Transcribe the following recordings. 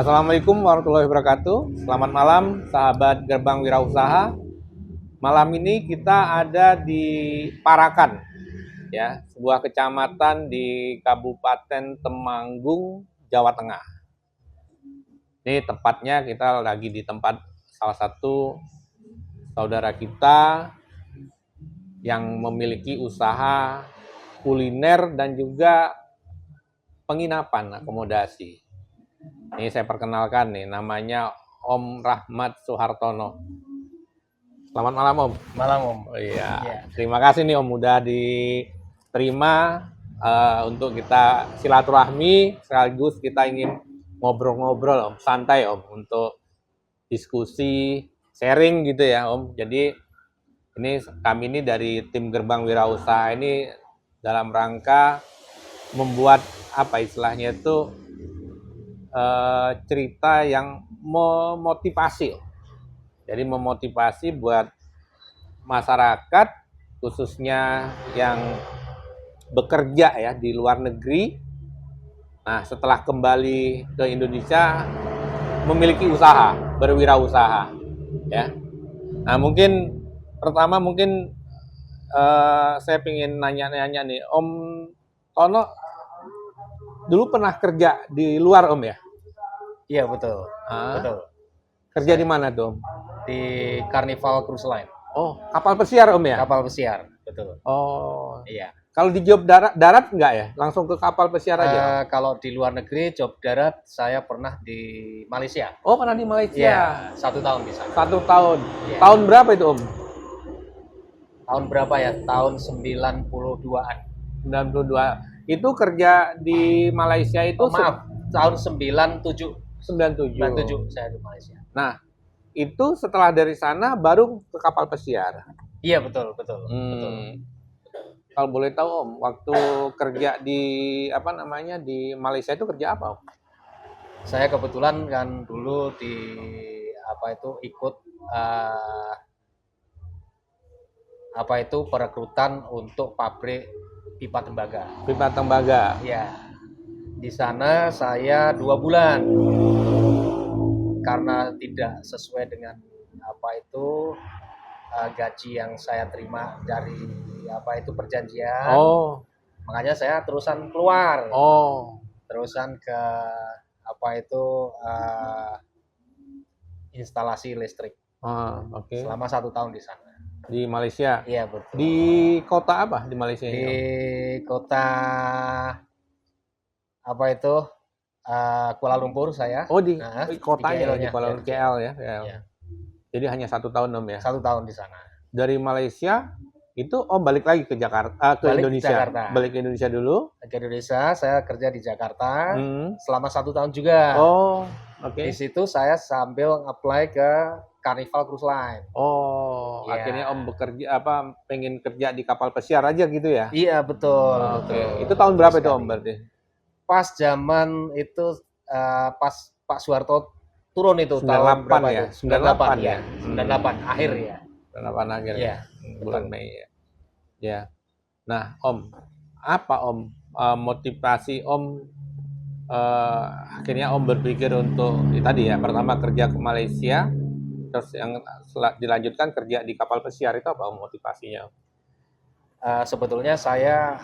Assalamualaikum warahmatullahi wabarakatuh. Selamat malam, sahabat Gerbang Wirausaha. Malam ini kita ada di Parakan, ya, sebuah kecamatan di Kabupaten Temanggung, Jawa Tengah. Ini tepatnya kita lagi di tempat salah satu saudara kita yang memiliki usaha kuliner dan juga penginapan akomodasi. Ini saya perkenalkan nih, namanya Om Rahmat Suhartono. Selamat malam Om. Malam Om. Oh iya, Iya. terima kasih nih Om udah diterima untuk kita silaturahmi, sekaligus kita ingin ngobrol-ngobrol Om, santai Om, untuk diskusi, sharing gitu ya Om. Jadi kami ini dari tim Gerbang Wirausaha ini dalam rangka membuat apa istilahnya itu cerita yang memotivasi. Jadi memotivasi buat masyarakat khususnya yang bekerja ya di luar negeri. Nah, setelah kembali ke Indonesia memiliki usaha, berwirausaha ya. Nah, mungkin pertama saya ingin nanya-nanya nih, Om Tono dulu pernah kerja di luar Om ya? Iya betul. Betul. Kerja di mana tuh Om? Di Carnival Cruise Line. Oh, kapal pesiar Om ya? Kapal pesiar, betul. Oh. Iya. Kalau di job darat enggak ya? Langsung ke kapal pesiar aja? Kalau di luar negeri job darat saya pernah di Malaysia. Oh, pernah di Malaysia? Iya, 1 tahun di sana. 1 tahun. Iya. Tahun berapa itu Om? Tahun berapa ya? Tahun 92-an. 92. Itu kerja di Malaysia itu tahun 97. 97 saya di Malaysia. Nah, itu setelah dari sana baru ke kapal pesiar. Iya, betul. Betul. Kalau boleh tahu Om, waktu kerja di di Malaysia itu kerja apa Om? Saya kebetulan kan dulu ikut perekrutan untuk pabrik pipa tembaga. Pipa tembaga. Ya. Di sana saya 2 bulan. Karena tidak sesuai dengan gaji yang saya terima dari perjanjian. Oh. Makanya saya terusan keluar. Oh. Terusan ke instalasi listrik. Oke. Selama 1 tahun di sana. Di Malaysia? Iya, betul. Di kota apa di Malaysia ini? Di kota Kuala Lumpur saya. Oh, di kotanya di Kuala Lumpur, KL ya. Ya. Jadi hanya 1 tahun Om ya? 1 tahun di sana. Dari Malaysia itu Om balik lagi ke Jakarta, ke Indonesia. Jakarta. Balik ke Indonesia dulu. Ke Indonesia, saya kerja di Jakarta selama 1 tahun juga. Oh, oke. Di situ saya sambil apply ke Carnival Cruise Line. Oh, ya. Akhirnya Om bekerja pengen kerja di kapal pesiar aja gitu ya? Iya, betul. Oke. Itu tahun berapa itu Om berarti? Pas zaman itu pas Pak Soeharto turun itu 98 tahun berapa ya? itu? 98 ya. 98 akhir ya. 98 akhir ya. Bulan Mei ya. Ya. Nah, Om, apa Om motivasi Om akhirnya Om berpikir untuk tadi ya, pertama kerja ke Malaysia, terus yang dilanjutkan kerja di kapal pesiar, itu apa Om motivasinya? Sebetulnya saya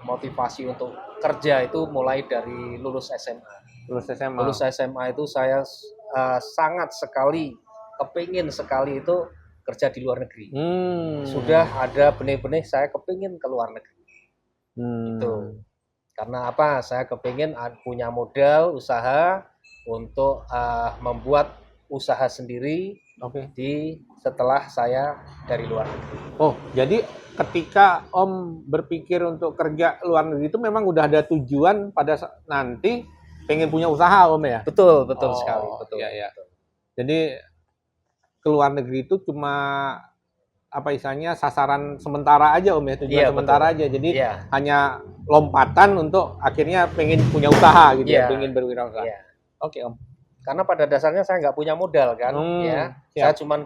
motivasi untuk kerja itu mulai dari lulus SMA. Lulus SMA itu saya sangat sekali kepingin sekali itu kerja di luar negeri. Sudah ada benih-benih saya kepingin ke luar negeri. Itu karena apa? Saya kepingin punya modal usaha untuk membuat usaha sendiri. Setelah saya dari luar negeri. Oh, jadi ketika Om berpikir untuk kerja luar negeri itu memang udah ada tujuan pada nanti pengen punya usaha Om ya? Betul sekali. Betul. Iya. Jadi ke luar negeri itu cuma sasaran sementara aja Om ya, tujuan sementara aja. Jadi hanya lompatan untuk akhirnya pengen punya usaha gitu ya, pengen berwirausaha. Oke Om. Karena pada dasarnya saya nggak punya modal kan, ya. Saya cuma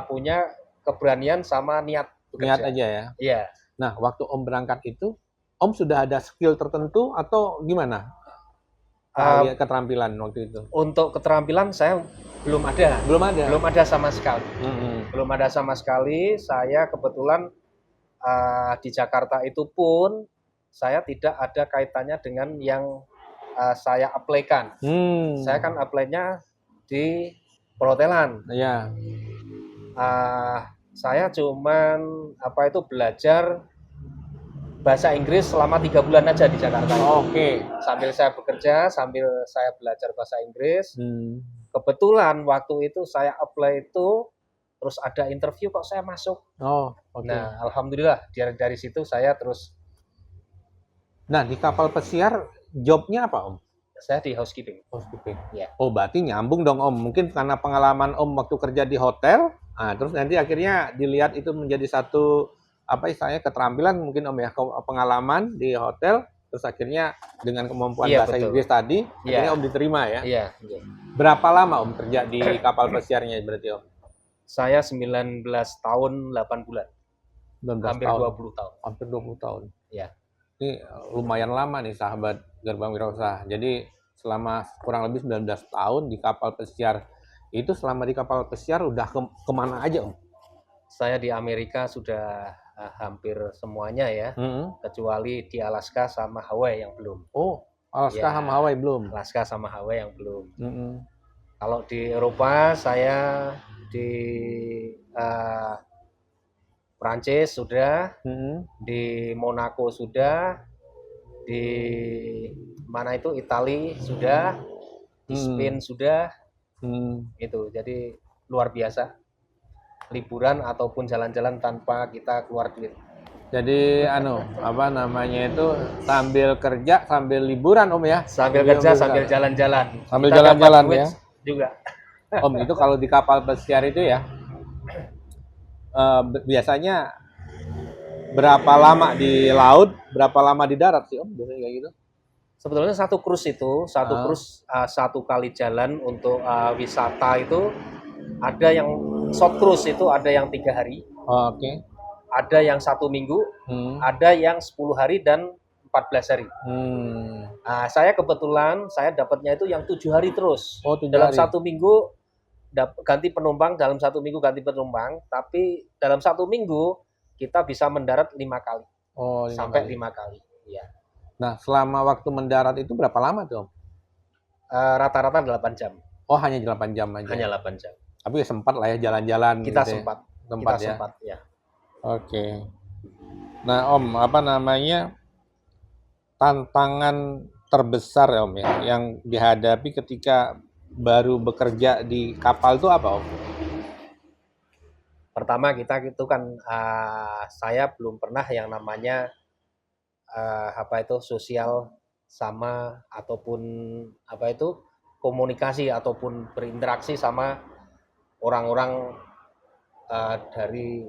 punya keberanian sama niat bekerja. Niat aja ya. Iya. Nah, waktu Om berangkat itu, Om sudah ada skill tertentu atau gimana? keterampilan waktu itu? Untuk keterampilan saya belum ada. Belum ada sama sekali. Belum ada sama sekali. Saya kebetulan di Jakarta itu pun saya tidak ada kaitannya dengan yang saya apply-kan. Saya kan apply-nya di perhotelan. Iya. Saya cuman belajar bahasa Inggris selama 3 bulan aja di Jakarta. Oke. Sambil saya bekerja, sambil saya belajar bahasa Inggris. Kebetulan waktu itu saya apply itu, terus ada interview kok saya masuk. Nah, alhamdulillah dari situ saya terus. Nah, di kapal pesiar jobnya apa, Om? Saya di housekeeping. Ya. Oh, berarti nyambung dong, Om. Mungkin karena pengalaman Om waktu kerja di hotel, terus nanti akhirnya dilihat itu menjadi satu keterampilan mungkin Om ya, pengalaman di hotel, terus akhirnya dengan kemampuan bahasa Inggris tadi, akhirnya Om diterima ya? Iya. Berapa lama Om kerja di kapal pesiarnya berarti Om? Saya 19 tahun 8 bulan. Hampir 20 tahun. Hampir 20 tahun. Iya. Ini lumayan lama nih sahabat Gerbang Wirausaha. Jadi selama kurang lebih 19 tahun di kapal pesiar. Itu selama di kapal pesiar udah kemana aja Om? Saya di Amerika sudah hampir semuanya ya, kecuali di Alaska sama Hawaii yang belum. Oh, Alaska sama Hawaii belum? Alaska sama Hawaii yang belum. Kalau di Eropa saya di Prancis sudah, di Monaco sudah, di mana itu Italia sudah, di Spain sudah, itu jadi luar biasa. Liburan ataupun jalan-jalan tanpa kita keluar duit. Jadi sambil kerja sambil liburan Om ya? Sambil kerja sambil jalan-jalan. Sambil jalan-jalan ya? Juga. Om, itu kalau di kapal pesiar itu ya, biasanya berapa lama di laut, berapa lama di darat sih Om? Biasanya kayak gitu? Sebetulnya satu cruise satu kali jalan untuk wisata itu ada yang short cruise itu ada yang 3 hari. Oke. Ada yang 1 minggu, ada yang 10 hari dan 14 hari. Saya kebetulan saya dapatnya itu yang 7 hari terus. Dalam 1 minggu ganti penumpang, tapi dalam 1 minggu kita bisa mendarat 5 kali. Sampai 5 kali. Iya. Nah, selama waktu mendarat itu berapa lama tuh Om? Rata-rata 8 jam. Oh, hanya 8 jam aja? Hanya 8 jam. Tapi sempat lah ya jalan-jalan. Kita gitu sempat. Ya? Sempat, ya. Oke. Nah Om, tantangan terbesar ya Om ya, yang dihadapi ketika baru bekerja di kapal itu apa Om? Pertama kita itu kan, saya belum pernah yang namanya sosial sama ataupun komunikasi ataupun berinteraksi sama orang-orang dari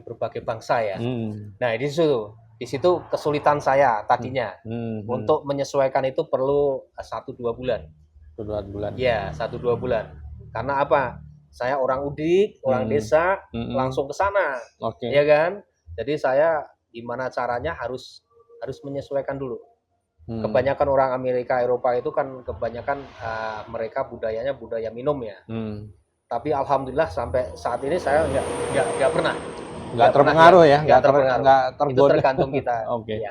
berbagai bangsa ya. Nah di situ kesulitan saya tadinya untuk menyesuaikan itu perlu 1-2 bulan. 1-2 bulan. Ya 1-2 bulan. Karena apa? Saya orang udik, orang desa, langsung ke sana, ya kan? Jadi saya gimana caranya harus menyesuaikan dulu. Kebanyakan orang Amerika, Eropa itu kan kebanyakan mereka budayanya budaya minum ya. Tapi alhamdulillah sampai saat ini saya nggak pernah. Nggak terpengaruh ya? Nggak tergoda. Itu tergantung kita. Oke.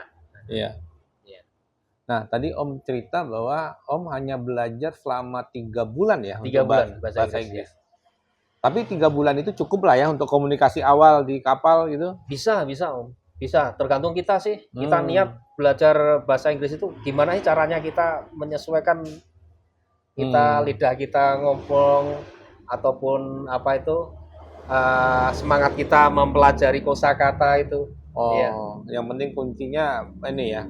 Iya. Nah, tadi Om cerita bahwa Om hanya belajar selama 3 bulan ya? 3 bulan bahasa Inggris. Tapi 3 bulan itu cukup lah ya untuk komunikasi awal di kapal gitu? Bisa Om. Bisa, tergantung kita sih. Kita niat belajar bahasa Inggris itu gimana sih caranya kita menyesuaikan kita lidah kita ngomong ataupun semangat kita mempelajari kosakata itu. Yang penting kuncinya ini ya,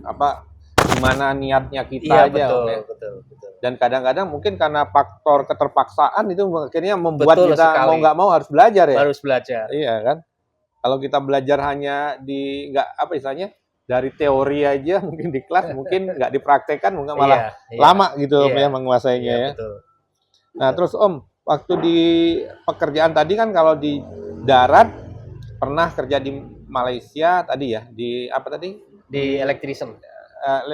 gimana niatnya kita aja. Betul. Dan kadang-kadang mungkin karena faktor keterpaksaan itu akhirnya membuat kita mau nggak mau harus belajar ya. Harus belajar. Iya kan? Kalau kita belajar hanya dari teori aja mungkin di kelas mungkin nggak dipraktekkan mungkin malah lama gitu ya menguasainya ya. Betul. Nah terus Om, waktu di pekerjaan tadi kan kalau di darat pernah kerja di Malaysia tadi ya, di apa tadi? Di electrician.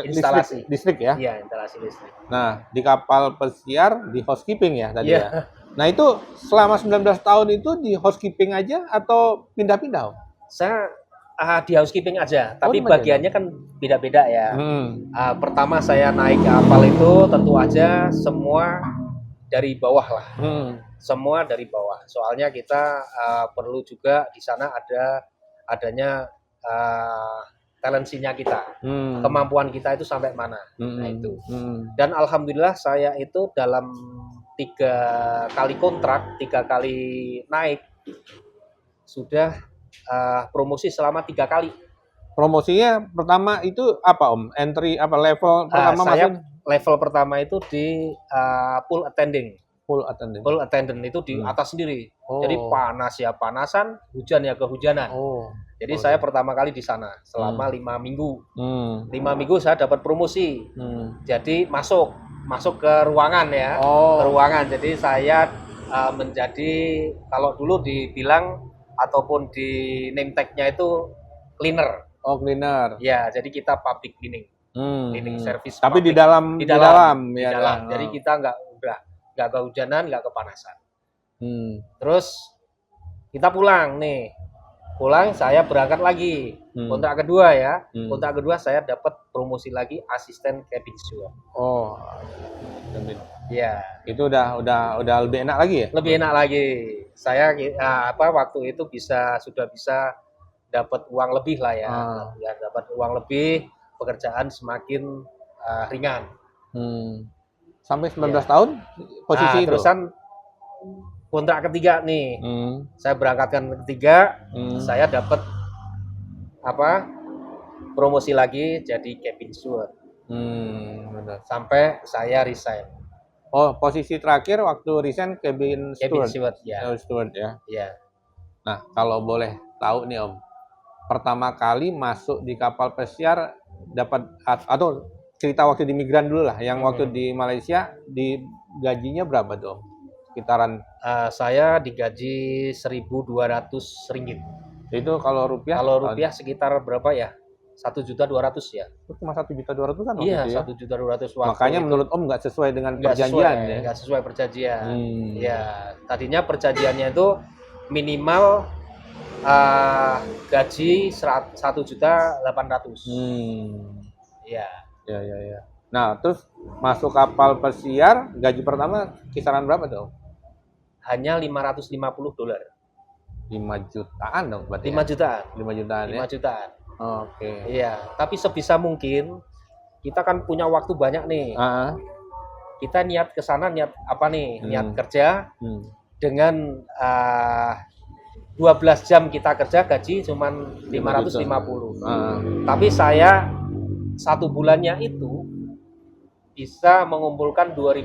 instalasi listrik ya. Iya, instalasi listrik. Nah, di kapal pesiar di housekeeping ya tadi Iya. ya. Nah, itu selama 19 tahun itu di housekeeping aja atau pindah-pindah, Om? Saya di housekeeping aja, Oh, tapi di mana bagiannya kan beda-beda ya. Hmm. Pertama saya naik ke kapal itu tentu aja semua dari bawah lah. Semua dari bawah. Soalnya kita perlu juga di sana adanya talentsinya kita. Kemampuan kita itu sampai mana. Nah itu. Dan alhamdulillah saya itu dalam 3 kali kontrak, 3 kali naik sudah promosi selama 3 kali. Promosinya pertama itu apa, Om? Entry apa level pertama Saya masuk? level pertama itu di pool attending. Full attendant. Pool attendant itu di atas sendiri. Oh. Jadi panas ya panasan, hujan ya kehujanan. Jadi saya pertama kali di sana selama 5 minggu. 5 minggu saya dapat promosi. Jadi masuk ke ruangan ya. Ke ruangan. Jadi saya menjadi kalau dulu dibilang ataupun di name tag-nya itu cleaner. Oh, cleaner. Ya, jadi kita public cleaning. Cleaning service. Tapi public. di dalam. Ya, jadi kita nggak kehujanan, nggak kepanasan. Terus kita pulang nih. Pulang saya berangkat lagi. Kontrak kedua ya. Kontrak kedua saya dapat promosi lagi asisten cabin steward. Oh. Ya. Itu udah lebih enak lagi ya? Lebih enak lagi. Saya waktu itu sudah bisa dapat uang lebih lah ya. Ya dapat uang lebih, pekerjaan semakin ringan. Sampai 19 tahun posisi itu. Terusan kontrak ketiga nih. Saya berangkatkan ketiga, saya dapat promosi lagi jadi cabin steward. Sampai saya resign. Oh, posisi terakhir waktu resign cabin steward. Steward ya. Steward ya. Iya. Nah, kalau boleh tahu nih, Om, pertama kali masuk di kapal pesiar dapat atau cerita waktu di migran dulu lah, yang waktu di Malaysia di gajinya berapa tuh, Om? Sekitaran saya digaji 1.200 ringgit. Itu kalau rupiah? Kalau rupiah sekitar berapa ya? 1.200.000 ya. Itu cuma 1.200.000 kan? Iya, ya? 1.200.000. Makanya menurut Om nggak sesuai dengan perjanjian ya? Nggak sesuai perjanjian. Ya, tadinya perjanjiannya itu minimal gaji 1.800.000. Iya. Ya. Nah, terus masuk kapal pesiar, gaji pertama kisaran berapa tuh? Hanya $550. 5 jutaan dong berarti. 5 jutaan. 5 jutaan ya. 5 jutaan. Oke. Iya, tapi sebisa mungkin kita kan punya waktu banyak nih. Kita niat ke sana niat apa nih? Niat kerja dengan 12 jam kita kerja gaji cuman 550. Tapi saya 1 bulannya itu bisa mengumpulkan $2.000.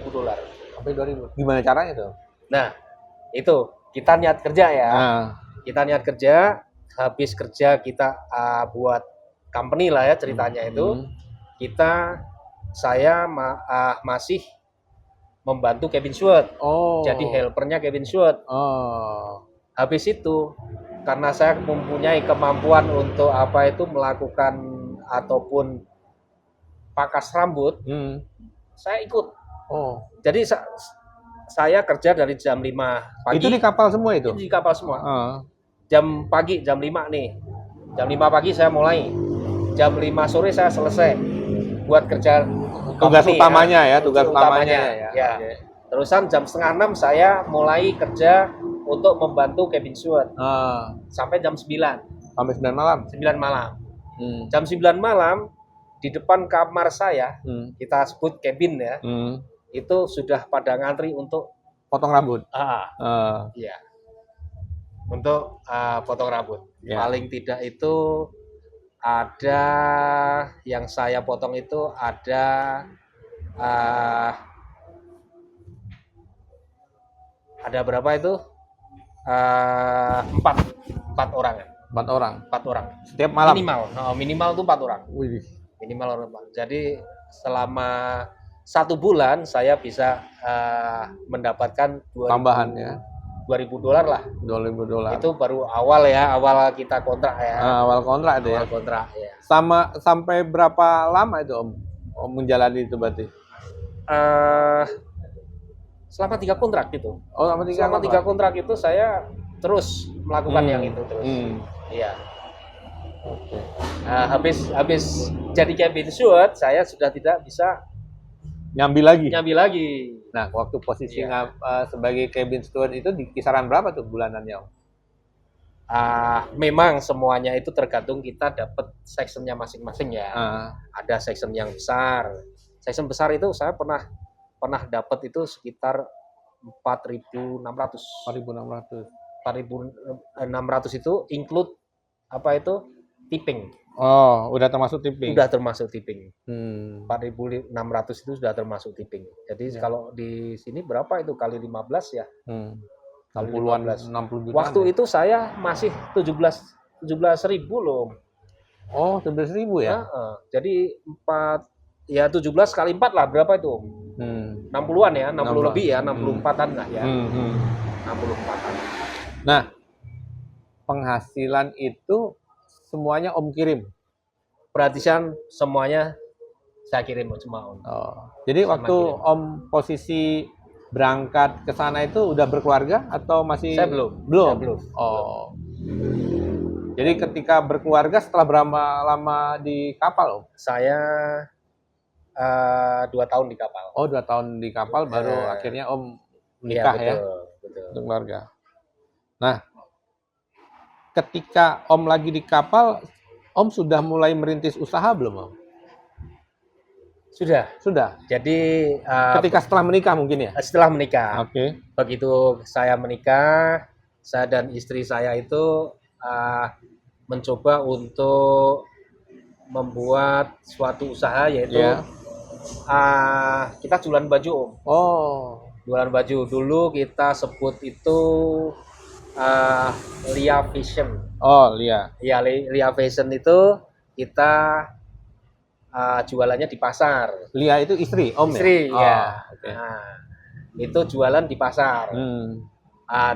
Sampai 2.000. Gimana caranya tuh? Nah, itu kita niat kerja ya. Kita niat kerja, habis kerja kita buat company lah ya ceritanya itu. Saya masih membantu cabin steward. Jadi helpernya cabin steward. Habis itu karena saya mempunyai kemampuan untuk melakukan ataupun pakas rambut, saya ikut. Jadi saya kerja dari jam 5 pagi. Itu di kapal semua itu? Itu di kapal semua. Jam pagi, jam 5 nih. Jam 5 pagi saya mulai. Jam 5 sore saya selesai buat kerja tugas utamanya ya, tugas utamanya ya. Terusan jam 5:30 saya mulai kerja untuk membantu cabin steward. Sampai jam 9. Sampai 9 malam? 9 malam. Jam 9 malam di depan kamar saya, kita sebut cabin ya. Itu sudah pada ngantri untuk potong rambut. Iya. Untuk potong rambut. Paling tidak itu ada yang saya potong itu ada berapa itu? 4 orang. 4 orang. 4 orang. Setiap malam. Minimal itu 4 orang. Minimal orang. Jadi selama 1 bulan saya bisa mendapatkan tambahan ya. $2.000 lah. $2.000. Itu baru awal kita kontrak ya. Awal kontrak itu ya. Awal kontrak ya. Sampai berapa lama itu Om menjalani itu berarti? Selama 3 kontrak gitu. Oh, Selama 3 kontrak itu saya terus melakukan yang itu terus. Iya. Oke. Habis jadi cabin steward, saya sudah tidak bisa Nyambi lagi. Nah, waktu posisi sebagai cabin steward itu di kisaran berapa tuh bulanannya Om? Memang semuanya itu tergantung kita dapat sectionnya masing-masing ya. Ada section yang besar. Section besar itu saya pernah dapat itu sekitar 4.600. 4.600 itu include apa itu tipping. Oh, udah termasuk tipping. Udah termasuk tipping. 4.600 itu sudah termasuk tipping. Jadi kalau di sini berapa itu kali 15 ya? 60 juta. Waktu itu saya masih 17.000 loh. Oh, 17.000 ya? Jadi 17 kali 4 lah, berapa itu? 60-an ya, 60 lebih ya, 64-an lah ya. 64-an. Nah, penghasilan itu semuanya Om kirim? Perhatian semuanya saya kirim semua Om. Jadi waktu kirim. Om posisi berangkat ke sana itu udah berkeluarga atau masih? Saya belum. Oh. Jadi ketika berkeluarga setelah berapa lama di kapal Om? Saya 2 tahun di kapal. Oh, 2 tahun di kapal baru akhirnya Om menikah ya? Betul. Untuk keluarga. Nah, ketika Om lagi di kapal, Om sudah mulai merintis usaha belum Om? Sudah. Jadi ketika setelah menikah mungkin ya? Setelah menikah. Oke. Begitu saya menikah, saya dan istri saya itu mencoba untuk membuat suatu usaha yaitu kita jualan baju Om. Oh. Jualan baju dulu kita sebut itu Lia Fashion. Oh, Lia. Ya, Lia Fashion itu kita jualannya di pasar. Lia itu istri Om istri, ya? Okay. Itu jualan di pasar.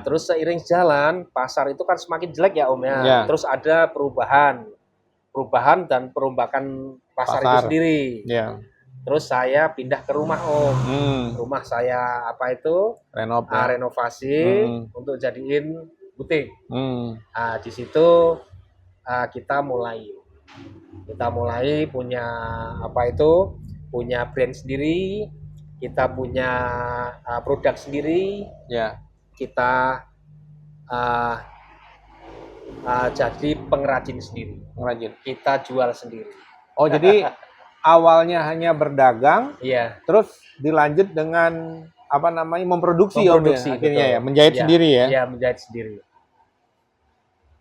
Terus seiring jalan, pasar itu kan semakin jelek ya Om ya. Terus ada perubahan dan perombakan pasar itu sendiri. Terus saya pindah ke rumah Om. Rumah saya renovasi untuk jadiin butik. Di situ kita mulai punya punya brand sendiri, kita punya produk sendiri. Kita jadi pengrajin sendiri. Kita jual sendiri. Oh, jadi awalnya hanya berdagang, terus dilanjut dengan memproduksi akhirnya menjahit sendiri ya? Iya, menjahit sendiri.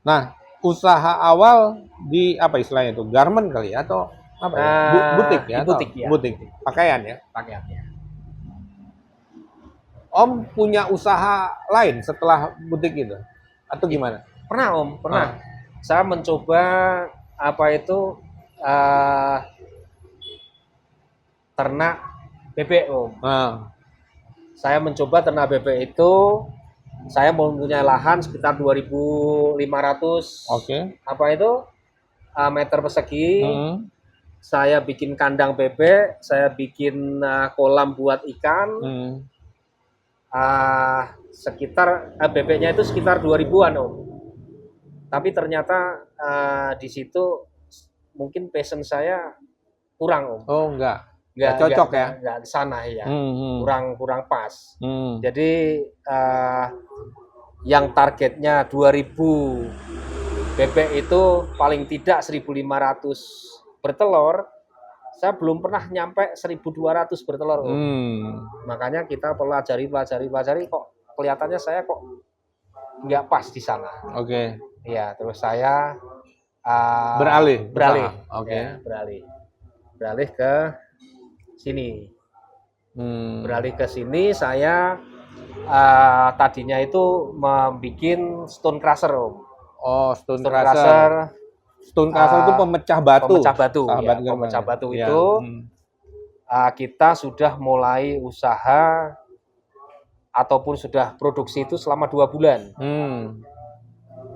Nah, usaha awal di apa istilahnya itu? Garment kali ya atau apa ya? Butik ya? Butik. Pakaian ya? Pakaian ya. Om punya usaha lain setelah butik itu? Atau gimana? Pernah Om, pernah. Saya mencoba ternak bebek Om. Saya mencoba ternak bebek itu, saya mempunyai lahan sekitar 2.500 meter persegi. Saya bikin kandang bebek, saya bikin kolam buat ikan. Sekitar bebeknya itu sekitar 2.000-an Om. Tapi ternyata di situ mungkin passion saya kurang Om. Oh, enggak cocok ya? Enggak di sana ya. Kurang pas. Jadi yang targetnya 2.000 bebek itu paling tidak 1.500 bertelur. Saya belum pernah nyampe 1.200 bertelur. Makanya kita pelajari kok kelihatannya saya kok nggak pas di sana. Oke. Iya, terus saya beralih. Beralih ke sini. Beralih ke sini saya tadinya itu membuat stone crusher Om. Oh, stone crusher. Stone crusher itu pemecah batu. Pemecah batu itu kita sudah mulai usaha ataupun sudah produksi itu selama 2 bulan.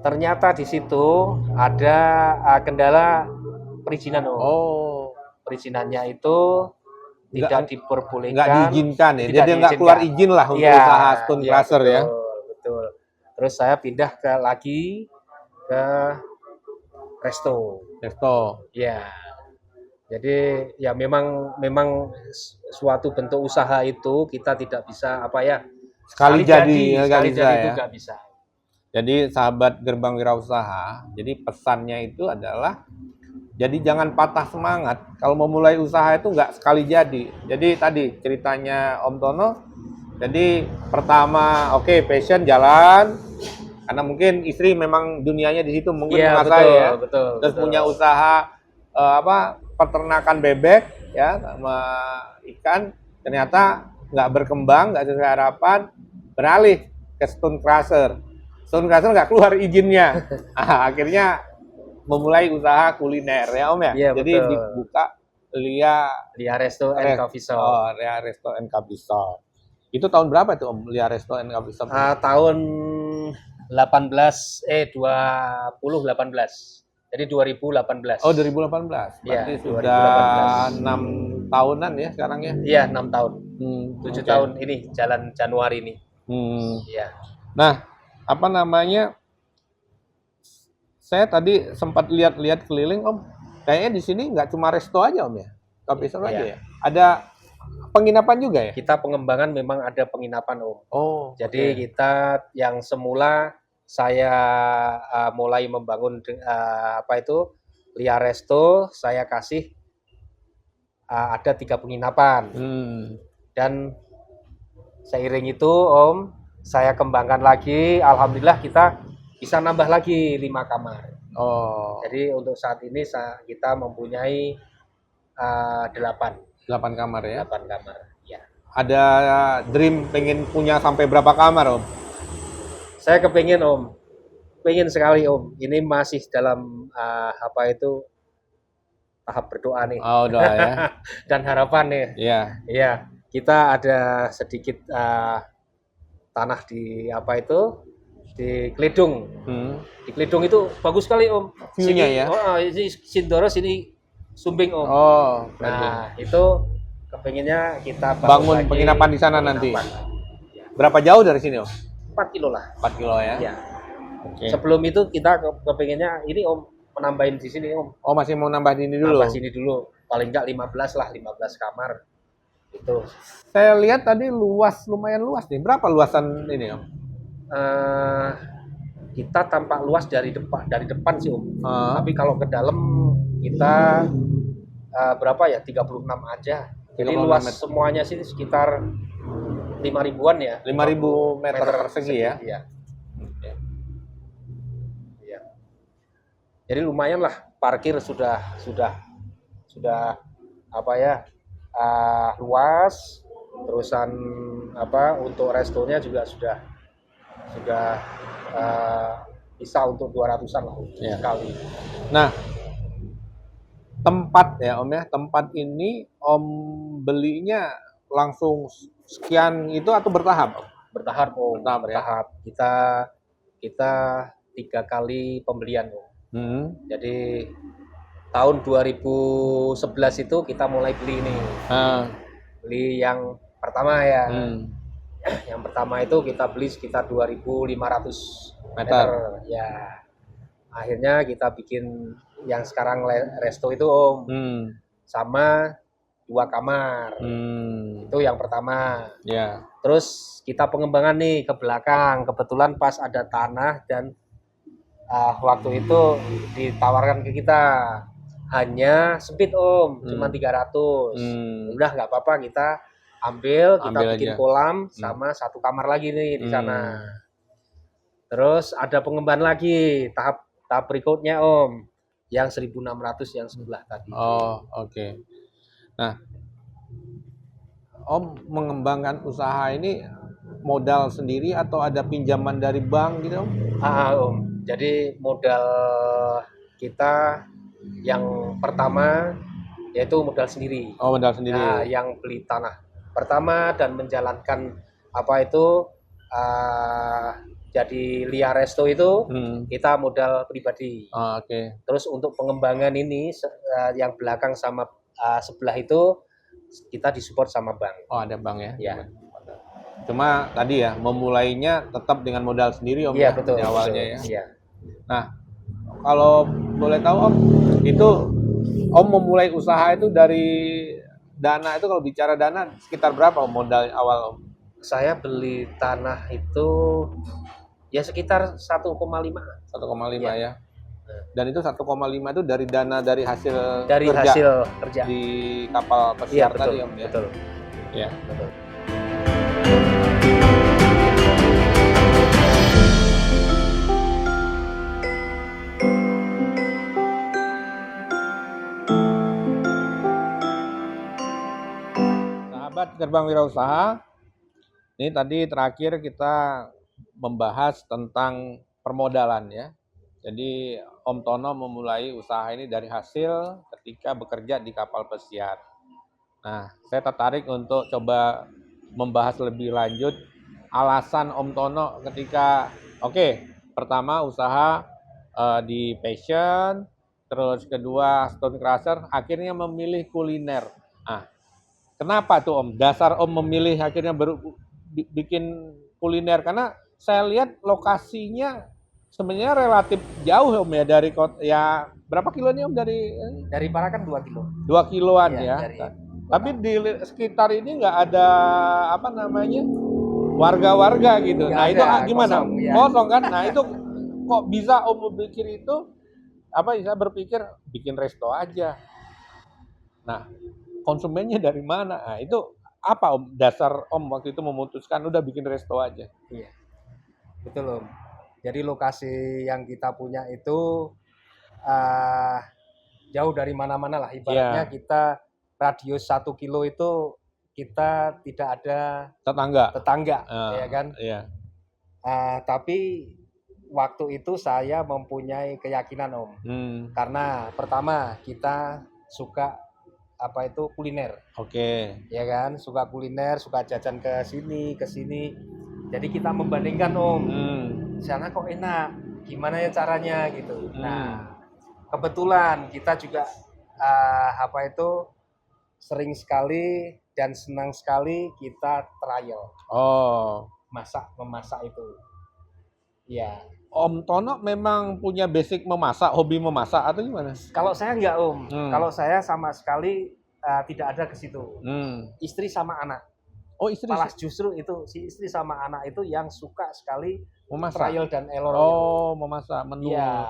Ternyata di situ ada kendala perizinan Om. Oh, Perizinannya itu tidak nggak diperbolehkan, diizinkan ya. tidak Jadi nggak keluar diizinkan. izin lah untuk Iya, usaha stone iya, crusher ya. betul. Terus saya pindah lagi ke resto. Ya. Jadi ya memang suatu bentuk usaha itu kita tidak bisa apa ya, Sekali jadi nggak sekali bisa jadi itu ya. nggak bisa. Jadi sahabat Gerbang Wirausaha, jadi pesannya itu adalah jadi jangan patah semangat. Kalau memulai usaha itu nggak sekali jadi. Jadi tadi ceritanya Om Tono, jadi pertama oke, passion jalan, karena mungkin istri memang dunianya di situ mungkin Iya, menguasai ya. betul. Terus punya usaha peternakan bebek ya sama ikan, ternyata nggak berkembang, nggak sesuai harapan, beralih ke stone crusher. Stone crusher nggak keluar izinnya. Akhirnya memulai usaha kuliner ya Om ya. Iya, Jadi betul. dibuka Lia Resto and Coffee Shop. Oh, Lia Resto and Coffee Shop. Itu tahun berapa itu Om Lia Resto and Coffee Shop? Tahun 2018. Jadi 2018. Oh, 2018. Berarti Ya, sudah 6 tahunan ya sekarang ya? Iya, 6 tahun. 7 oke. tahun ini jalan Januari ini. Iya. Nah, apa namanya? Saya tadi sempat lihat-lihat keliling Om. Kayaknya di sini nggak cuma resto aja Om ya? Coffee shop aja ya? Ada penginapan juga ya? Kita pengembangan memang ada penginapan Om. Oh, jadi kita yang semula saya mulai membangun Lia Resto, saya kasih ada 3 penginapan. Dan seiring itu Om, saya kembangkan lagi, alhamdulillah kita bisa nambah lagi 5 kamar. Oh. Jadi untuk saat ini kita mempunyai 8 kamar ya? 8 kamar, ya. Ada dream pengen punya sampai berapa kamar Om? Saya kepingin Om, pengen sekali Om. Ini masih dalam tahap berdoa nih. Oh, doa ya. Dan harapan nih. Iya. Iya, kita ada sedikit tanah di di Kledung. Di Kledung itu bagus sekali Om. View-nya ya. Ini Sindoro, sini Sumbing Om. Oh, nah itu kepengennya kita bangun penginapan di sana nanti. Berapa jauh dari sini Om? 4 kilo lah. 4 kilo ya. Ya. Sebelum itu kita kepengennya ini Om menambahin di sini Om. Oh, masih mau nambah di sini dulu. Nambah sini dulu. Paling enggak 15 kamar. Itu. Saya lihat tadi lumayan luas nih. Berapa luasan ini Om? Kita tampak luas dari depan sih Om. Tapi kalau ke dalam kita berapa ya? 36 aja. Jadi luas semuanya sih sekitar 5.000-an ya. 5.000 meter persegi ya. Iya. Jadi lumayan lah, parkir sudah luas. Terusan untuk restonya juga sudah bisa untuk 200-an lah sekali. Nah, tempat ya Om ya, tempat ini Om belinya langsung sekian itu atau bertahap? Bertahap Om. Bertahap. Kita 3 kali pembelian Om. Jadi tahun 2011 itu kita mulai beli ini. Beli yang pertama ya. Yang pertama itu kita beli sekitar 2.500 meter. Ya. Akhirnya kita bikin yang sekarang resto itu Om. Sama 2 kamar. Itu yang pertama. Ya. Terus kita pengembangan nih ke belakang. Kebetulan pas ada tanah dan waktu itu ditawarkan ke kita hanya sempit Om, cuma 300. Udah nggak apa-apa, kita kita bikin aja kolam sama 1 kamar lagi nih di sana. Terus ada pengembangan lagi tahap berikutnya Om, yang 1.600 yang sebelah tadi. Oh, oke. Nah, Om mengembangkan usaha ini modal sendiri atau ada pinjaman dari bank gitu Om? Om. Jadi modal kita yang pertama yaitu modal sendiri. Oh, modal sendiri. Nah, yang beli tanah pertama dan menjalankan jadi Lia Resto itu kita modal pribadi. Oh, oke. Terus untuk pengembangan ini yang belakang sama sebelah itu kita disupport sama bank. Oh, ada bank ya? Ya. Cuma tadi ya, memulainya tetap dengan modal sendiri Om Iya, ya, betul, di awalnya betul. ya. Iya. Nah, kalau boleh tahu Om, itu Om memulai usaha itu dari dana itu, kalau bicara dana sekitar berapa Om modal awal Om? Saya beli tanah itu ya sekitar 1,5. 1,5 ya. Dan itu 1,5 itu dari dana dari hasil kerja di kapal pesiar tadi Om ya. Betul. Ya. Betul. Sahabat Gerbang Wirausaha, ini tadi terakhir kita membahas tentang permodalan ya. Jadi Om Tono memulai usaha ini dari hasil ketika bekerja di kapal pesiar. Nah, saya tertarik untuk coba membahas lebih lanjut alasan Om Tono ketika pertama usaha di passion, terus kedua stone crusher, akhirnya memilih kuliner. Nah, kenapa tuh Om? Dasar Om memilih akhirnya bikin kuliner, karena saya lihat lokasinya sebenarnya relatif jauh Om ya dari kota. Ya berapa kilo nih Om dari Parakan 2 kilo. 2 kiloan ya. Tapi di sekitar ini nggak ada warga-warga gitu. Nah itu gimana? Kosong kan? Nah itu kok bisa Om berpikir itu? Bisa berpikir bikin resto aja. Nah konsumennya dari mana? Nah itu apa Om dasar Om waktu itu memutuskan udah bikin resto aja? Iya, betul Om. Jadi lokasi yang kita punya itu jauh dari mana-mana lah. Ibaratnya kita radius 1 kilo itu kita tidak ada tetangga, ya kan? Iya. Tapi waktu itu saya mempunyai keyakinan Om, karena pertama kita suka kuliner. Oke. Ya kan, suka kuliner, suka jajan ke sini. Jadi kita membandingkan Om, sana kok enak, gimana ya caranya gitu. Nah, kebetulan kita juga sering sekali dan senang sekali kita trial. Memasak itu. Ya. Om Tono memang punya basic memasak, hobi memasak atau gimana? Kalau saya enggak Om. Kalau saya sama sekali tidak ada ke situ. Istri sama anak. Oh, istri. Malah justru itu si istri sama anak itu yang suka sekali memasak. Trial dan error. Memasak menu. Iya.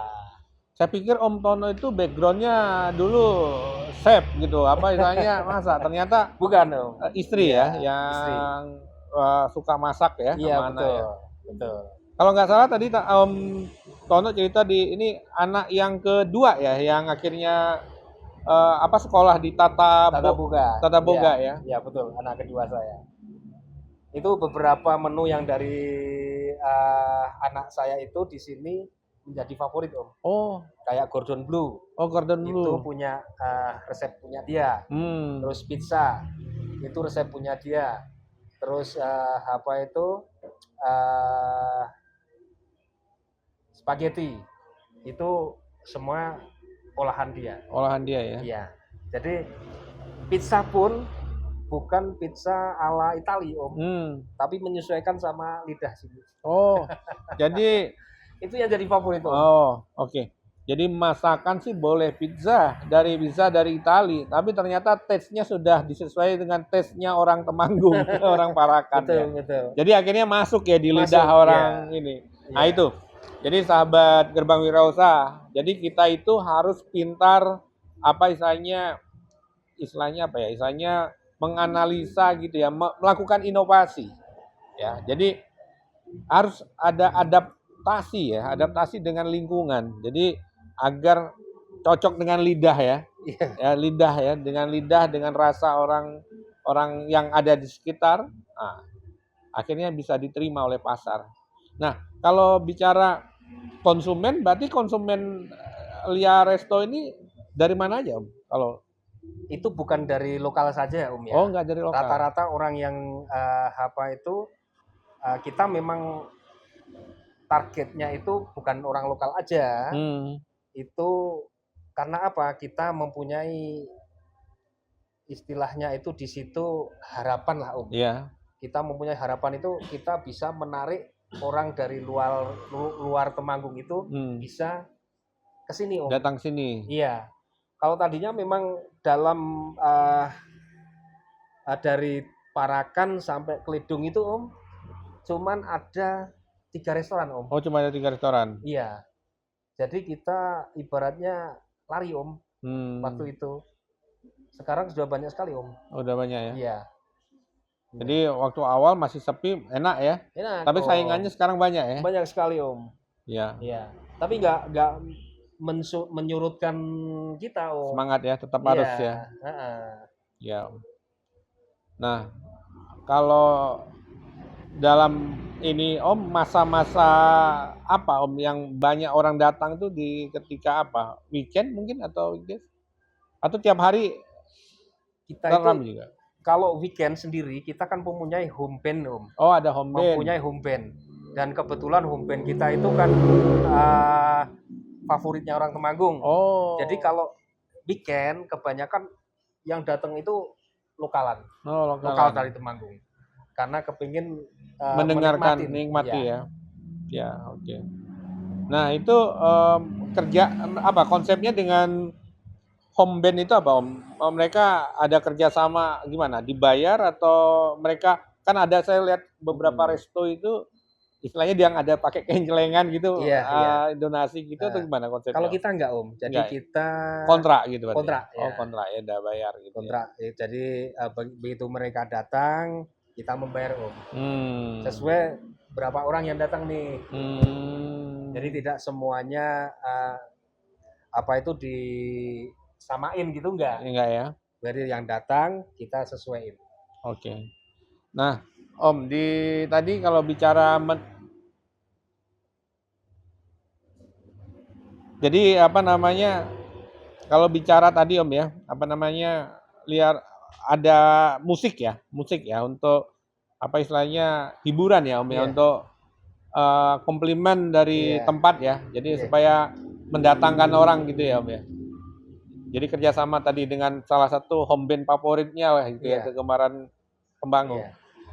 Saya pikir Om Tono itu backgroundnya dulu chef gitu, istilahnya masak. Ternyata bukan Om. Istri ya yang suka masak ya. Iya, betul. Kalau nggak salah tadi Om Tono cerita ini anak yang kedua ya, yang akhirnya sekolah di Tata Boga ya. Iya betul, anak kedua saya. Itu beberapa menu yang dari anak saya itu di sini menjadi favorit Om. Kayak Gordon Blue. Gordon Blue. Itu punya resep punya dia. Terus pizza itu resep punya dia. Terus spaghetti itu semua olahan dia. Olahan dia ya. Iya. Jadi pizza pun bukan pizza ala Italia Om, tapi menyesuaikan sama lidah sini. Jadi itu yang jadi favorit Om. Oke. Jadi masakan sih boleh pizza dari Itali, tapi ternyata taste-nya sudah disesuaikan dengan taste-nya orang Temanggung, orang Parakan. Betul. Jadi akhirnya masuk ya di lidah orang ini. Nah itu. Jadi sahabat Gerbang Wirausaha, jadi kita itu harus pintar istilahnya menganalisa gitu ya, melakukan inovasi. Ya, jadi harus ada adaptasi dengan lingkungan. Jadi agar cocok dengan lidah ya. Dengan lidah, dengan rasa orang yang ada di sekitar. Nah, akhirnya bisa diterima oleh pasar. Nah, kalau bicara konsumen, berarti konsumen Lia Resto ini dari mana aja Om? Kalau itu bukan dari lokal saja Om ya. Nggak dari lokal. Rata-rata orang yang kita memang targetnya itu bukan orang lokal aja. Itu karena apa? Kita mempunyai istilahnya itu di situ harapan lah Om. Iya. Kita mempunyai harapan itu kita bisa menarik orang dari luar Temanggung itu bisa ke sini Om. Datang sini. Iya. Kalau tadinya memang dalam dari Parakan sampai Kelidung itu Om, cuman ada 3 restoran Om. Oh, cuma ada 3 restoran. Iya. Jadi kita ibaratnya lari Om waktu itu. Sekarang sudah banyak sekali Om. Oh, udah banyak ya? Iya. Jadi waktu awal masih sepi, enak ya? Enak. Tapi saingannya sekarang banyak ya? Banyak sekali Om. Iya. Iya. Tapi nggak menyurutkan kita Om. Semangat ya, tetap harus ya. Ya. Nah, kalau dalam ini Om, masa-masa apa Om yang banyak orang datang tuh di ketika apa? Weekend mungkin atau weekdays? Atau tiap hari kita itu juga? Kalau weekend sendiri kita kan mempunyai home band Om. Oh, ada home band. Mempunyai home band. Dan kebetulan home band kita itu kan favoritnya orang Temanggung. Oh. Jadi kalau weekend kebanyakan yang datang itu lokalan. Oh, lokal dari Temanggung. Karena kepingin mendengarkan, menikmati ya. Ya, oke. Nah, itu kerja apa konsepnya dengan home band itu apa Om? Mereka ada kerjasama gimana? Dibayar atau mereka kan ada saya lihat beberapa resto itu istilahnya dia ada pakai kencelengan gitu, donasi gitu atau gimana konsepnya? Kalau kita enggak Om, jadi kita kontrak gitu berarti. Kontrak. Oh kontrak ya, udah bayar gitu. Kontrak. Ya. Jadi begitu mereka datang kita membayar Om. Sesuai berapa orang yang datang nih. Jadi tidak semuanya apa itu disamain gitu enggak? Enggak ya. Jadi yang datang kita sesuaiin. Oke. Nah, Om, tadi kalau bicara jadi apa namanya? Kalau bicara tadi Om ya, apa namanya? Ada musik ya untuk apa istilahnya hiburan ya Om ya, untuk komplimen dari tempat ya. Jadi supaya mendatangkan orang gitu ya Om ya. Jadi kerjasama tadi dengan salah satu home band favoritnya lah gitu ya, kegemaran Temanggung.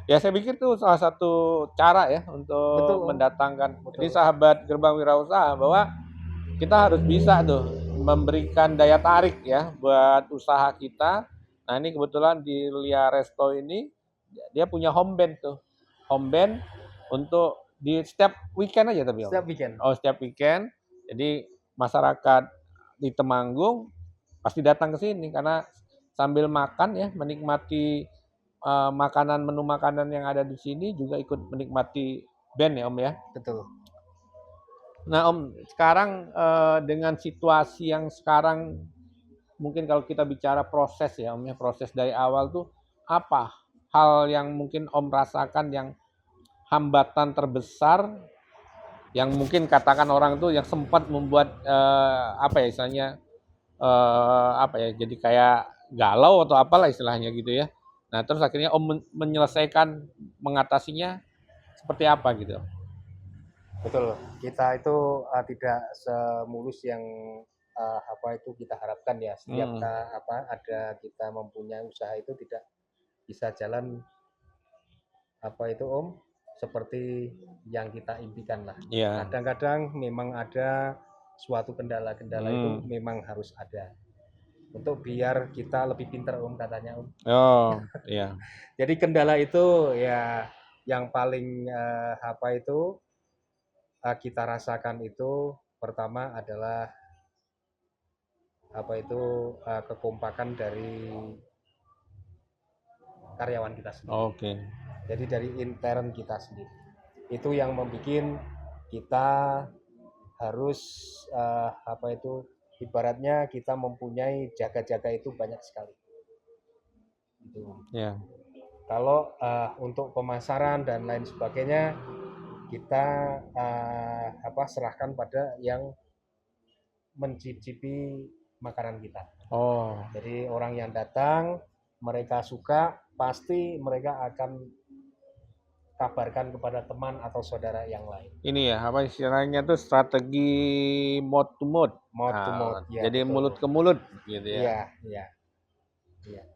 Ya saya pikir itu salah satu cara ya untuk mendatangkan. Jadi sahabat Gerbang Wirausaha bahwa kita harus bisa tuh memberikan daya tarik ya buat usaha kita. Nah ini kebetulan di Lia Resto ini dia punya home band tuh. Home band untuk di setiap weekend aja tapi Om. Setiap weekend. Oh setiap weekend. Jadi masyarakat di Temanggung pasti datang ke sini karena sambil makan ya menikmati menu makanan yang ada di sini juga ikut menikmati band ya Om ya. Betul. Nah Om, sekarang dengan situasi yang sekarang mungkin kalau kita bicara proses ya Om ya, proses dari awal tuh apa hal yang mungkin Om rasakan yang hambatan terbesar yang mungkin katakan orang tuh yang sempat membuat apa ya istilahnya apa ya jadi kayak galau atau apalah istilahnya gitu ya. Nah terus akhirnya Om menyelesaikan mengatasinya seperti apa gitu? Betul, kita itu tidak semulus yang apa itu kita harapkan ya. Setiap ada kita mempunyai usaha itu tidak bisa jalan apa itu Om seperti yang kita impikan lah. Kadang-kadang memang ada suatu kendala-kendala itu memang harus ada untuk biar kita lebih pintar Om katanya Om. Oh iya. Jadi kendala itu ya yang paling apa itu kita rasakan itu pertama adalah apa itu kekompakan dari karyawan kita sendiri. Oke. Jadi dari intern kita sendiri itu yang membuat kita harus apa itu ibaratnya kita mempunyai jaga-jaga itu banyak sekali. Itu. Ya. Kalau untuk pemasaran dan lain sebagainya kita apa serahkan pada yang mencicipi makanan kita. Oh. Jadi orang yang datang mereka suka pasti mereka akan kabarkan kepada teman atau saudara yang lain. Ini ya, apa istilahnya tuh strategi mouth to mouth. Mouth to mouth, ya, Jadi betul. mulut ke mulut gitu ya. Iya, iya.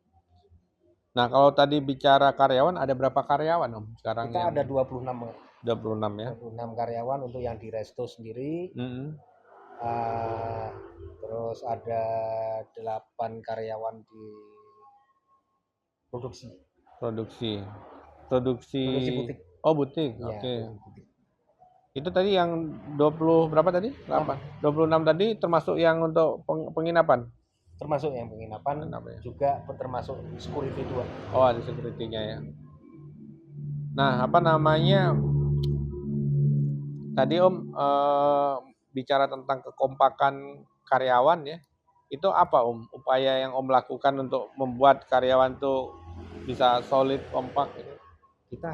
Nah, kalau tadi bicara karyawan, ada berapa karyawan Om sekarang Kita yang ada 26 26 ya? 26 karyawan untuk yang di resto sendiri. Terus ada 8 karyawan di produksi butik. Oh, butik. Iya, Oke. butik. Itu tadi yang 20 berapa tadi? 8. 26 tadi termasuk yang untuk penginapan. Termasuk yang penginapan, juga termasuk security 2. Oh, ada security-nya ya. Nah, apa namanya? Tadi Om bicara tentang kekompakan karyawan ya. Itu apa Om? Upaya yang Om lakukan untuk membuat karyawan tuh bisa solid, kompak gitu? Kita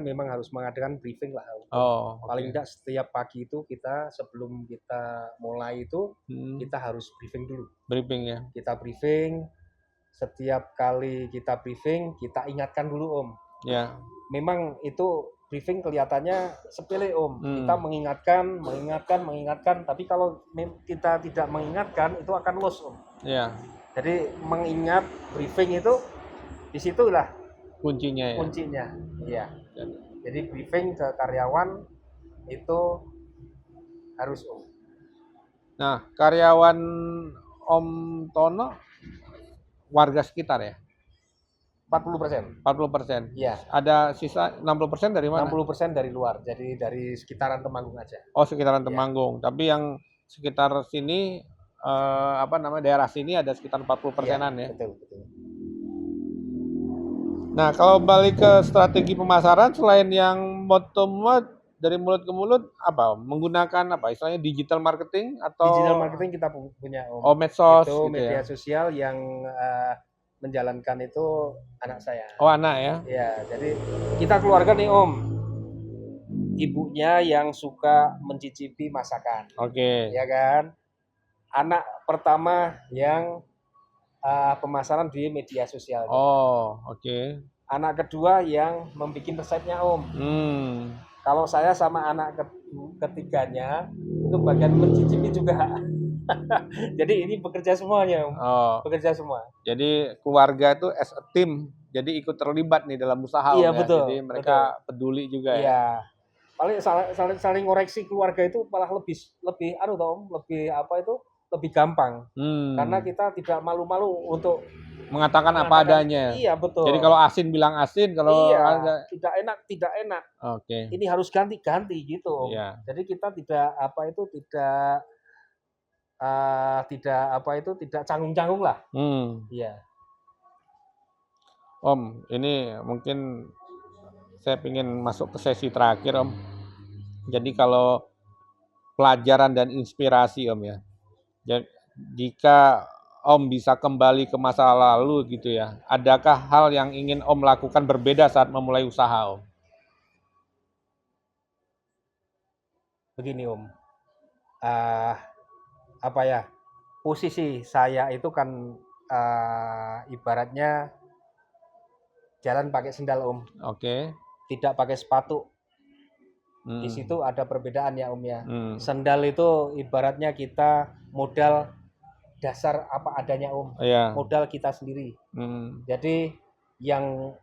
memang harus mengadakan briefing lah. Oh, paling tidak setiap pagi itu kita sebelum kita mulai itu kita harus briefing dulu. Briefing ya. Kita briefing, setiap kali kita briefing kita ingatkan dulu Om. Ya. Memang itu briefing kelihatannya sepele Om. Kita mengingatkan, tapi kalau kita tidak mengingatkan itu akan loss Om. Ya. Jadi mengingat briefing itu disitulah kuncinya ya. Kuncinya, iya. Jadi briefing ke karyawan itu harus Om. Nah, karyawan Om Tono warga sekitar ya? 40%. 40%. Iya. Ada sisa 60% dari mana? 60% dari luar, jadi dari sekitaran Temanggung aja. Oh, sekitaran Temanggung. Tapi yang sekitar sini daerah sini ada sekitar 40%-an ya. Betul. Nah, kalau balik ke strategi pemasaran selain yang mouth to mouth dari mulut ke mulut apa? Menggunakan apa? Istilahnya digital marketing atau digital marketing kita punya Om. Oh, medsos itu gitu media ya? sosial yang menjalankan itu anak saya. Oh, anak ya? Ya, jadi kita keluarga nih Om. Ibunya yang suka mencicipi masakan. Oke. Ya kan? Anak pertama yang pemasaran di media sosial. Oh, oke. Anak kedua yang membuat resepnya Om. Kalau saya sama anak ketiganya itu bagian mencicipi juga. Jadi ini bekerja semuanya Om. Bekerja semua. Jadi keluarga itu as a team, jadi ikut terlibat nih dalam usaha Om. Iya, betul. Jadi mereka peduli juga ya. Iya. Paling saling ngoreksi keluarga itu malah lebih Om, lebih gampang. Karena kita tidak malu-malu untuk mengatakan apa adanya. Iya, betul. Jadi kalau asin bilang asin, kalau tidak enak. Oke. Ini harus ganti gitu. Iya. Jadi kita tidak canggung-canggung lah. Iya. Om, ini mungkin saya ingin masuk ke sesi terakhir Om. Jadi kalau pelajaran dan inspirasi Om ya. Jika Om bisa kembali ke masa lalu gitu ya, adakah hal yang ingin Om lakukan berbeda saat memulai usaha Om? Begini Om, posisi saya itu kan ibaratnya jalan pakai sendal Om. Oke. Tidak pakai sepatu. Di situ ada perbedaan ya Om ya. Sendal itu ibaratnya kita modal dasar apa adanya Om. Modal kita sendiri. Jadi yang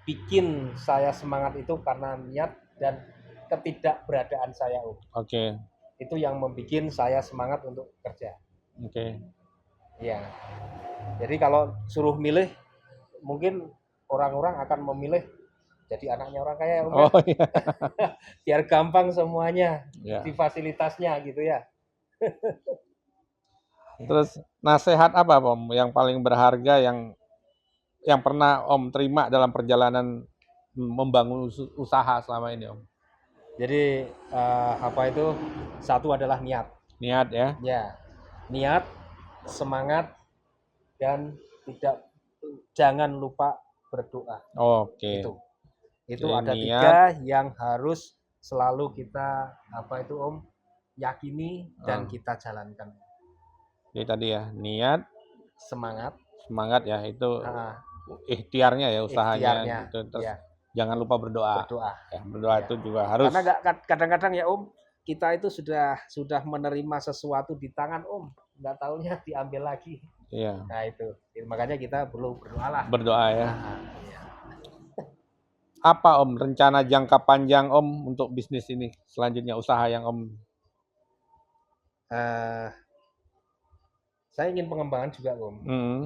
bikin saya semangat itu karena niat dan ketidakberadaan saya Om. Oke. Itu yang membuat saya semangat untuk kerja. Oke. Iya. Jadi kalau suruh milih, mungkin orang-orang akan memilih jadi anaknya orang kaya Om. Oh iya. Biar gampang semuanya, di fasilitasnya gitu ya. Terus nasihat apa Om yang paling berharga yang pernah Om terima dalam perjalanan membangun usaha selama ini Om? Jadi satu adalah niat. Niat ya? Ya, niat, semangat, dan jangan lupa berdoa. Oke. Itu ada niat, 3 yang harus selalu kita Om yakini dan kita jalankan. Jadi tadi ya niat, semangat ya itu ikhtiarnya ya usahanya. Gitu. Terus jangan lupa berdoa. Berdoa. Ya, berdoa Ya. itu juga harus. Karena kadang-kadang ya Om, kita itu sudah menerima sesuatu di tangan Om, nggak taunya diambil lagi. Iya. Nah itu, makanya kita perlu berdoa lah. Berdoa ya. Nah, ya. Apa Om rencana jangka panjang Om untuk bisnis ini selanjutnya, usaha yang Om? Saya ingin pengembangan juga Om.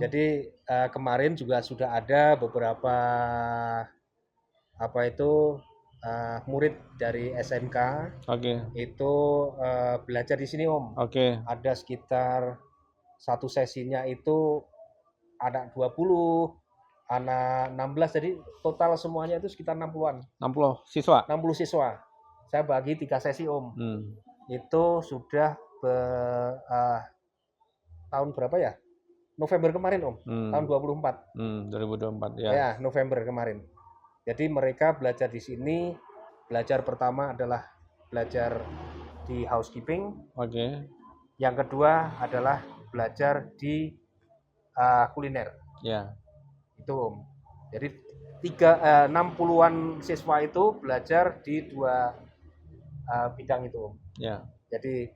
Jadi kemarin juga sudah ada beberapa murid dari SMK. Itu belajar di sini Om. Ada sekitar satu sesinya itu anak 20, anak 16, jadi total semuanya itu sekitar 60-an. 60 siswa? 60 siswa. Saya bagi 3 sesi Om. Itu sudah tahun berapa ya? November kemarin Om, tahun 24. 2024 ya. Ya, November kemarin. Jadi mereka belajar di sini, belajar pertama adalah belajar di housekeeping. Yang kedua adalah belajar di kuliner. Ya. Itu Om. Jadi 60-an siswa itu belajar di 2 bidang itu Om. Ya. Jadi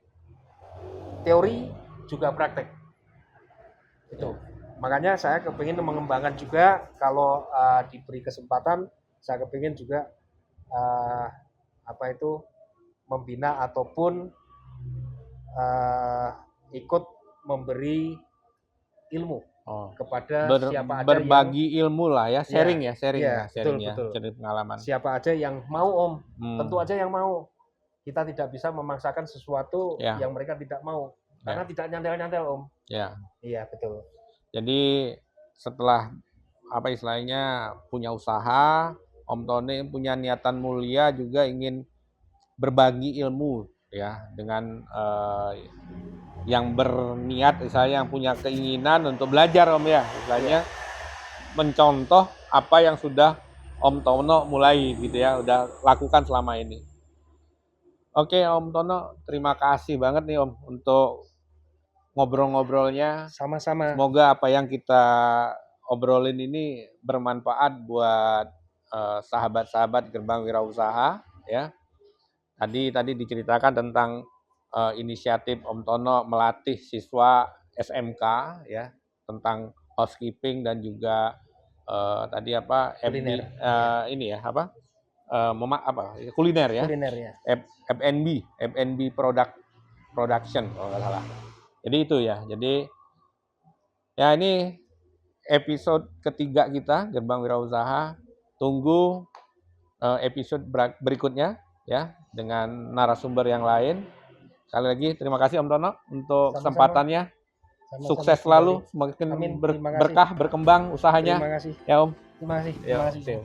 teori juga praktek. Itu. Makanya saya kepingin mengembangkan juga, kalau diberi kesempatan, saya kepingin juga membina ataupun ikut memberi ilmu kepada siapa aja berbagi ilmu lah ya, sharing betul. Sharing pengalaman. Siapa aja yang mau Om, tentu aja yang mau. Kita tidak bisa memaksakan sesuatu yang mereka tidak mau, karena tidak nyantel-nyantel Om. Iya betul. Jadi setelah istilahnya punya usaha, Om Tony punya niatan mulia juga ingin berbagi ilmu ya dengan yang berniat, misalnya yang punya keinginan untuk belajar Om ya, misalnya mencontoh apa yang sudah Om Tono mulai gitu ya, udah lakukan selama ini. Oke Om Tono, terima kasih banget nih Om untuk ngobrol-ngobrolnya. Sama-sama. Semoga apa yang kita obrolin ini bermanfaat buat sahabat-sahabat Gerbang Wirausaha ya. Tadi diceritakan tentang inisiatif Om Tono melatih siswa SMK ya tentang housekeeping dan juga kuliner ya. F&B production kalau nggak salah. Jadi itu ya. Jadi ya ini episode ketiga kita Gerbang Wirausaha. Tunggu episode berikutnya ya dengan narasumber yang lain. Sekali lagi terima kasih Om Tono untuk kesempatannya. Sukses selalu, semakin berkah berkembang usahanya. Terima kasih. Ya Om. Terima kasih.